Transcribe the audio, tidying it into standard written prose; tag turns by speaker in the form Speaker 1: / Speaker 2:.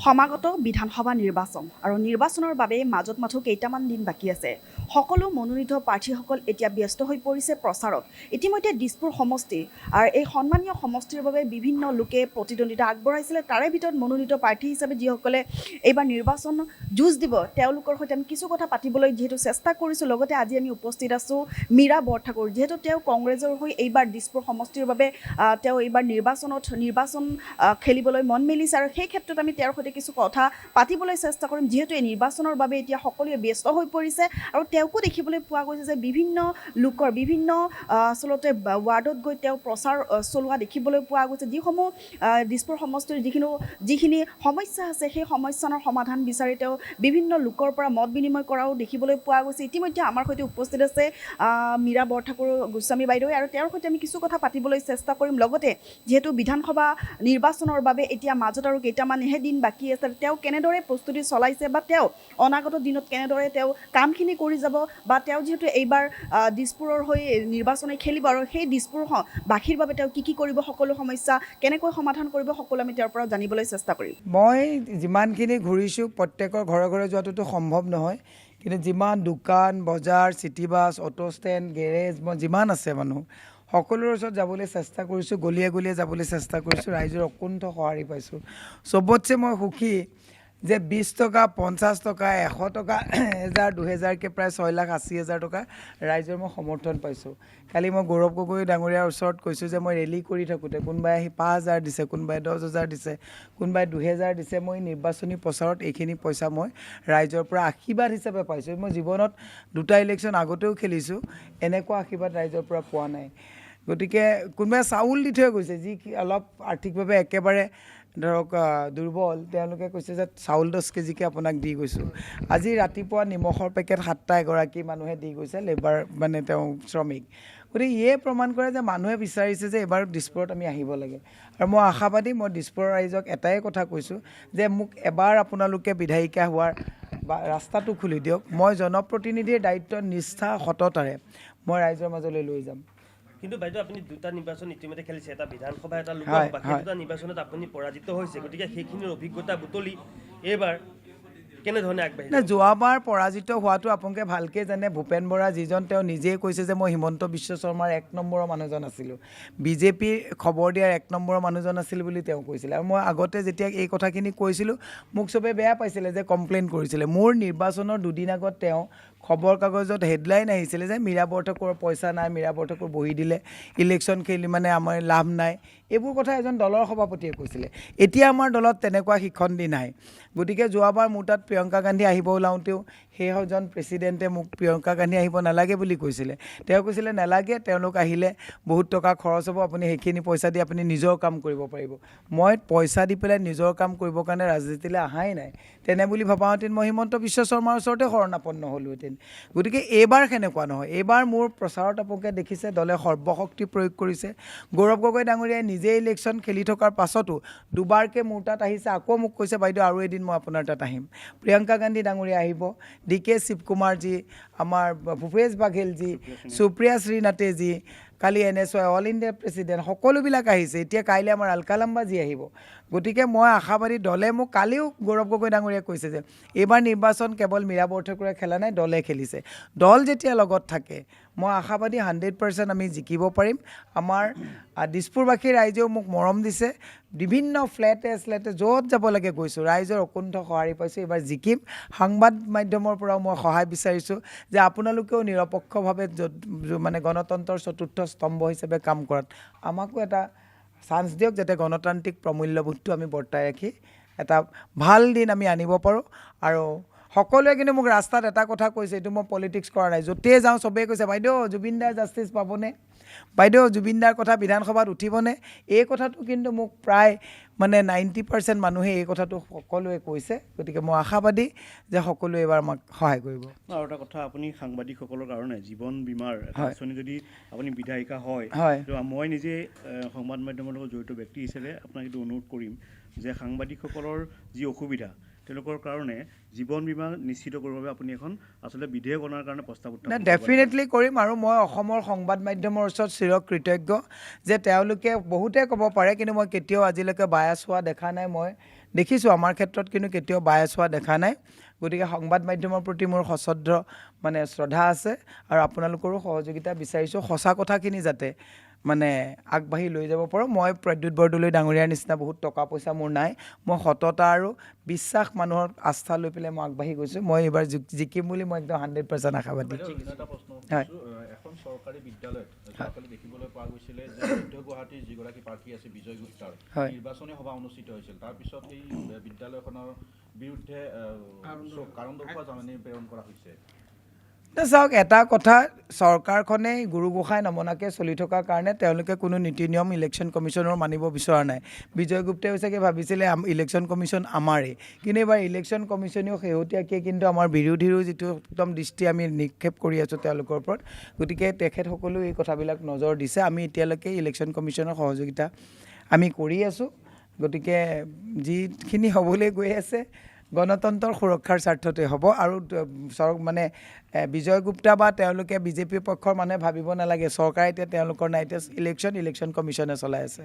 Speaker 1: সমাগত বিধানসভা নিৰ্বাচন আৰু নিৰ্বাচনৰ বাবে মাজত মাথো কেইটামান দিন বাকী আছে। সকলো মনোনীত প্ৰাৰ্থীসকল এতিয়া ব্যস্ত হৈ পৰিছে প্ৰচাৰত। ইতিমধ্যে দিছপুৰ সমষ্টি আৰু এই সন্মানীয় সমষ্টিৰ বাবে বিভিন্ন লোকে প্ৰতিদ্বন্দ্বিতা আগবঢ়াইছিলে। তাৰে ভিতৰত মনোনীত প্ৰাৰ্থী হিচাপে যিসকলে এইবাৰ নিৰ্বাচন যুঁজ দিব তেওঁলোকৰ সৈতে আমি কিছু কথা পাতিবলৈ যিহেতু চেষ্টা কৰিছোঁ। লগতে আজি আমি উপস্থিত আছোঁ মীৰা বৰঠাকুৰ, যিহেতু তেওঁ কংগ্ৰেছৰ হৈ এইবাৰ দিছপুৰ সমষ্টিৰ বাবে তেওঁ এইবাৰ নিৰ্বাচন খেলিবলৈ মন মেলিছে আৰু সেই ক্ষেত্ৰত আমি তেওঁৰ সৈতে কিছু কথা পাতিবলৈ চেষ্টা কৰিম, যিহেতু এই নিৰ্বাচনৰ বাবে এতিয়া সকলোৱে ব্যস্ত হৈ পৰিছে আৰু তেওঁকো দেখিবলৈ পোৱা গৈছে যে বিভিন্ন লোকৰ বিভিন্ন আচলতে ৱাৰ্ডত গৈ তেওঁ প্ৰচাৰ চলোৱা দেখিবলৈ পোৱা গৈছে। যিসমূহ দিছপুৰ সমষ্টিৰ যিখিনি সমস্যা আছে সেই সমস্যাৰ সমাধান বিচাৰি তেওঁ বিভিন্ন লোকৰ পৰা মত বিনিময় কৰাও দেখিবলৈ পোৱা গৈছে। ইতিমধ্যে আমাৰ সৈতে উপস্থিত আছে মীৰা বৰঠাকুৰ গোস্বামী বাইদেউ আৰু তেওঁৰ সৈতে আমি কিছু কথা পাতিবলৈ চেষ্টা কৰিম। লগতে যিহেতু বিধানসভা নিৰ্বাচনৰ বাবে এতিয়া মাজত আৰু কেইটামানহে দিন বাকী আছে, তেওঁ কেনেদৰে প্ৰস্তুতি চলাইছে বা তেওঁ অনাগত দিনত কেনেদৰে তেওঁ কামখিনি কৰি যাব বা তেওঁ যিহেতু এইবাৰ দিছপুৰৰ হৈ নিৰ্বাচনে খেলিব আৰু সেই দিছপুৰ বাসীৰ বাবে তেওঁ কি কৰিব, সকলো সমস্যা কেনেকৈ সমাধান কৰিব, সকলো আমি তেওঁৰ পৰা জানিবলৈ চেষ্টা কৰিম।
Speaker 2: মই যিমানখিনি ঘূৰিছোঁ প্ৰত্যেকৰ ঘৰে ঘৰে যোৱাটোতো সম্ভৱ নহয়, কিন্তু যিমান দোকান বজাৰ city bus auto stand garage যিমান আছে মানুহ সকলোৰে ওচৰত যাবলৈ চেষ্টা কৰিছোঁ, গলিয়ে গলিয়ে যাবলৈ চেষ্টা কৰিছোঁ। ৰাইজৰ অকুণ্ঠ সঁহাৰি পাইছোঁ। চবতছে মই সুখী যে 20 টকা 50 টকা 100 টকা 1000 2000কে প্ৰায় 6,80,000 টকা ৰাইজৰ মই সমৰ্থন পাইছোঁ। কালি মই গৌৰৱ গগৈ ডাঙৰীয়াৰ ওচৰত কৈছোঁ যে মই ৰেলী কৰি থাকোঁতে কোনোবাই আহি 5,000 দিছে, কোনোবাই 10,000 দিছে, কোনোবাই 2,000 দিছে। মই নিৰ্বাচনী প্ৰচাৰত এইখিনি পইচা মই ৰাইজৰ পৰা আশীৰ্বাদ হিচাপে পাইছোঁ। মই জীৱনত 2টা ইলেকশ্যন আগতেও খেলিছোঁ, এনেকুৱা আশীৰ্বাদ ৰাইজৰ পৰা পোৱা নাই। গতিকে কোনোবাই চাউল দি থৈ গৈছে, যি অলপ আৰ্থিকভাৱে একেবাৰে ধৰক দুৰ্বল, তেওঁলোকে কৈছে যে চাউল 10 কেজিকে আপোনাক দি গৈছোঁ। আজি ৰাতিপুৱা নিমখৰ পেকেট 7টা এগৰাকী মানুহে দি গৈছে, লেবাৰ মানে তেওঁ শ্ৰমিক। গতিকে ইয়ে প্ৰমাণ কৰে যে মানুহে বিচাৰিছে যে এইবাৰ দিছপুৰত আমি আহিব লাগে। আৰু মই আশাবাদী, মই দিছপুৰৰ ৰাইজক এটাই কথা কৈছোঁ যে মোক এবাৰ আপোনালোকে বিধায়িকা হোৱাৰ বা ৰাস্তাটো খুলি দিয়ক। মই জনপ্ৰতিনিধিৰ দায়িত্ব নিষ্ঠা সততাৰে মই ৰাইজৰ মাজলৈ লৈ যাম।
Speaker 3: কিন্তু বাইদেউ আপুনি 2টা নিৰ্বাচন ইতিমধ্যে খেলিছে, এটা বিধানসভা এটা লোকসভা। সেই 2টা নিৰ্বাচনত আপুনি পৰাজিত হৈছে, গতিকে সেইখিনিৰ অভিজ্ঞতা বুটলি এইবাৰ কেনেধৰণে আগবাঢ়িছে?
Speaker 2: যোৱাবাৰ পৰাজিত হোৱাটো আপোনালোকে ভালকৈ জানে। ভূপেন বৰা যিজন তেওঁ নিজেই কৈছে যে মই হিমন্ত বিশ্ব শৰ্মাৰ 1 নম্বৰৰ মানুহজন আছিলোঁ, বিজেপিৰ খবৰ দিয়াৰ 1 নম্বৰৰ মানুহজন আছিল বুলি তেওঁ কৈছিলে। আৰু মই আগতে যেতিয়া এই কথাখিনি কৈছিলোঁ মোক চবেই বেয়া পাইছিলে, যে কমপ্লেইন কৰিছিলে। মোৰ নিৰ্বাচনৰ 2 দিন আগত তেওঁ খবৰ কাগজত হেডলাইন আহিছিলে যে মীৰা বৰঠাকুৰৰ পইচা নাই, মীৰা বৰঠাকুৰ বহি দিলে, ইলেকশ্যন খেলি মানে আমাৰ লাভ নাই। এইবোৰ কথা এজন দলৰ সভাপতিয়ে কৈছিলে। এতিয়া আমাৰ দলত তেনেকুৱা শিখণ্ডি নাই। গতিকে যোৱাবাৰ মোৰ তাত প্ৰিয়ংকা গান্ধী আহিব ওলাওঁতেও সেইজন প্ৰেছিডেণ্টে মোক প্ৰিয়ংকা গান্ধী আহিব নালাগে বুলি কৈছিলে। তেওঁ কৈছিলে নালাগে, তেওঁলোক আহিলে বহুত টকা খৰচ হ'ব, আপুনি সেইখিনি পইচা দি আপুনি নিজৰ কাম কৰিব পাৰিব। মই পইচা দি পেলাই নিজৰ কাম কৰিবৰ কাৰণে ৰাজনীতিলৈ অহাই নাই। তেনে বুলি ভবাহেঁতেন মই হিমন্ত বিশ্ব শৰ্মাৰ ওচৰতে শৰণাপন্ন হ'লোহেঁতেন। গতিকে এইবাৰ সেনেকুৱা নহয়। এইবাৰ মোৰ প্ৰচাৰত আপোনালোকে দেখিছে দলে সৰ্বশক্তি প্ৰয়োগ কৰিছে। গৌৰৱ গগৈ ডাঙৰীয়াই নিজে ইলেকশ্যন খেলি থকাৰ পাছতো দুবাৰকৈ মোৰ তাত আহিছে, আকৌ মোক কৈছে বাইদেউ আৰু এদিন মই আপোনাৰ তাত আহিম। প্ৰিয়ংকা গান্ধী ডাঙৰীয়া আহিব, DK শিৱকুমাৰজী, আমাৰ ভূপেশ বাঘেলজী, সুপ্ৰিয়া শ্ৰীনাথেজী, কালি NSY অল ইণ্ডিয়া প্ৰেছিডেণ্ট, সকলোবিলাক আহিছে। এতিয়া কাইলৈ আমাৰ আলকালাম্বাজী আহিব। গতিকে মই আশাবাদী। দলে মোক কালিও গৌৰৱ গগৈ ডাঙৰীয়াই কৈছে যে এইবাৰ নিৰ্বাচন কেৱল মীৰা বৰঠাকুৰে খেলা নাই, দলে খেলিছে। দল যেতিয়া লগত থাকে মই আশাবাদী 100% আমি জিকিব পাৰিম। আমাৰ দিছপুৰবাসী ৰাইজেও মোক মৰম দিছে, বিভিন্ন ফ্লেটে য'ত যাব লাগে গৈছোঁ, ৰাইজৰ অকুণ্ঠ সঁহাৰি পাইছোঁ। এইবাৰ জিকিম। সংবাদ মাধ্যমৰ পৰাও মই সহায় বিচাৰিছোঁ যে আপোনালোকেও নিৰপেক্ষভাৱে মানে গণতন্ত্ৰৰ 4ৰ্থ স্তম্ভ হিচাপে কাম কৰাত আমাকো এটা চান্স দিয়ক, যাতে গণতান্ত্ৰিক প্ৰমূল্যবোধটো আমি বৰ্তাই ৰাখি এটা ভাল দিন আমি আনিব পাৰোঁ। আৰু সকলোৱে কিন্তু মোক ৰাস্তাত এটা কথা কৈছে, এইটো মই পলিটিক্স কৰা নাই, য'তেই যাওঁ চবেই কৈছে বাইদেউ জুবিনদাৰ জাষ্টিছ পাবনে, বাইদেউ জুবিনদাৰ কথা বিধানসভাত উঠিবনে। এই কথাটো কিন্তু মোক প্ৰায় মানে 90% মানুহে এই কথাটো সকলোৱে কৈছে। গতিকে মই আশাবাদী যে সকলোৱে এইবাৰ আমাক সহায় কৰিব।
Speaker 4: আৰু এটা কথা, আপুনি সাংবাদিকসকলৰ কাৰণে জীৱন বীমাৰ আঁচনি যদি আপুনি বিধায়িকা হয়, মই নিজে সংবাদ মাধ্যমৰ লগত জড়িত ব্যক্তি হিচাপে আপোনাক এইটো অনুৰোধ কৰিম যে সাংবাদিকসকলৰ যি অসুবিধা তেওঁলোকৰ কাৰণে জীৱন বীমা নিশ্চিত কৰিবৰ বাবে আপুনি এখন আচলতে বিধেয়ক অনাৰ কাৰণে প্ৰস্তাৱ উত্থাপন
Speaker 2: ডেফিনেটলি কৰিম। আৰু মই অসমৰ সংবাদ মাধ্যমৰ ওচৰত চিৰকৃতজ্ঞ যে তেওঁলোকে বহুতে ক'ব পাৰে, কিন্তু মই কেতিয়াও আজিলৈকে বায়াছ হোৱা দেখা নাই। মই দেখিছোঁ আমাৰ ক্ষেত্ৰত কিন্তু কেতিয়াও বায়াছ হোৱা দেখা নাই গতিকে সংবাদ মাধ্যমৰ প্ৰতি মোৰ সশ্ৰদ্ধ মানে শ্ৰদ্ধা আছে আৰু আপোনালোকৰো সহযোগিতা বিচাৰিছোঁ সঁচা কথাখিনি যাতে মানে আগবাঢ়ি লৈ যাব পাৰোঁ মই প্ৰদ্যুৎ বৰদলৈ ডাঙৰীয়াৰ নিচিনা বহুত টকা পইচা মোৰ নাই মই সততা আৰু বিশ্বাস মানুহৰ আস্থা লৈ পেলাই মই আগবাঢ়ি গৈছোঁ মই এইবাৰ জিকিম বুলি মই একদম 100% আশাবাদী হয়
Speaker 5: এখন চৰকাৰী বিদ্যালয়ত যোৱাকালি দেখিবলৈ পোৱা গৈছিলে যে মধ্য গুৱাহাটীৰ যিগৰাকী প্ৰাৰ্থী আছে বিজয় গুপ্তাৰ নিৰ্বাচনী সভা অনুষ্ঠিত হৈছিল তাৰপিছত এই বিদ্যালয়খনৰ বিৰুদ্ধে কাৰণ দৰ্শোৱা জাননী প্ৰেৰণ কৰা হৈছে
Speaker 2: চাওক এটা কথা চৰকাৰখনে গুৰু গোসাঁই নমনাকৈ চলি থকাৰ কাৰণে তেওঁলোকে কোনো নীতি নিয়ম ইলেকশ্যন কমিশ্যনৰ মানিব বিচৰা নাই বিজয় গুপ্তাই চাগে ভাবিছিলে ইলেকশ্যন কমিশ্যন আমাৰেই কিন্তু এইবাৰ ইলেকশ্যন কমিশ্যনেও শেহতীয়াকৈ কিন্তু আমাৰ বিৰোধীৰো যিটো একদম দৃষ্টি আমি নিক্ষেপ কৰি আছোঁ তেওঁলোকৰ ওপৰত গতিকে তেখেতসকলেও এই কথাবিলাক নজৰ দিছে আমি এতিয়ালৈকে ইলেকশ্যন কমিশ্যনৰ সহযোগিতা আমি কৰি আছোঁ গতিকে যিখিনি হ'বলৈ গৈ আছে গণতন্ত্ৰৰ সুৰক্ষাৰ স্বাৰ্থতে হ'ব আৰু মানে বিজয় গুপ্তা বা তেওঁলোকে বিজেপি পক্ষৰ মানুহে ভাবিব নালাগে চৰকাৰে এতিয়া তেওঁলোকৰ নাই এতিয়া ইলেকশ্যন কমিশ্যনে চলাই আছে